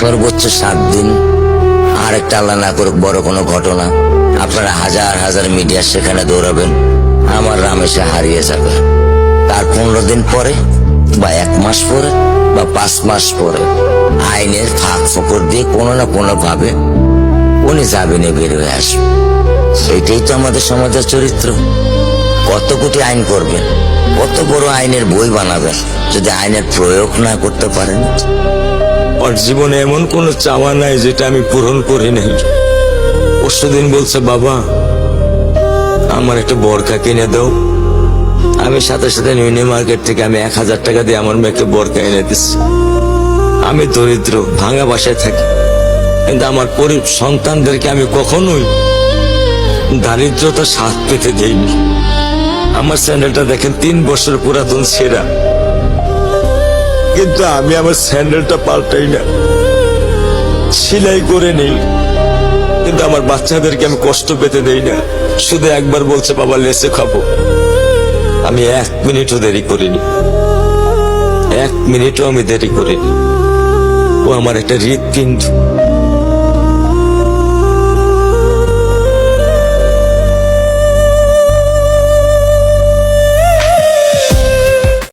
সর্বোচ্চ 7 দিন, আর একটা আল্লাহ না করুক বড় কোনো ঘটনা, আপনারা হাজার হাজার মিডিয়া সেখানে দৌড়াবেন, আমার রামেশা হারিয়ে যাবে। তার 15 দিন পরে বা 1 মাস পরে বা 5 মাস পরে আইনের ফাঁক ফোকর দিয়ে কোনো না কোনো ভাবে উনি জামিনে বের হয়ে আসবে। সেইটাই তো আমাদের সমাজের চরিত্র। কত কোটি আইন করবেন, কত বড় আইনের বই বানাবেন, যদি আইনের প্রয়োগ না করতে পারেন। ওর জীবনে এমন কোনো চাওয়া নাই যেটা আমি পূরণ করি নাই। পরশুদিন বলছে, বাবা আমার একটা বোরকা কিনে দাও। আমি সাথে সাথে নিউ মার্কেট থেকে আমি 1000 টাকা দিয়ে আমার মেয়েকে বোরকা এনে দিচ্ছি। আমি দরিদ্র, ভাঙা বাসায় থাকি, কিন্তু আমার সন্তানদেরকে আমি কখনোই দারিদ্রতা স্বাদ পেতে দেইনি। আমার স্যান্ডেলটা দেখেন 3 বছর পুরাতন ছেঁড়া, কিন্তু আমি আমার স্যান্ডেলটা পাল্টাই না, সেলাই করে নেই, কিন্তু আমার বাচ্চাদেরকে আমি কষ্ট পেতে দেই না। শুধু একবার বলছে, বাবা লেসে খাবো। আমি 1 মিনিটও দেরি করিনি, 1 মিনিটও আমি দেরি করিনি। ও আমার একটা হৃৎপিণ্ড।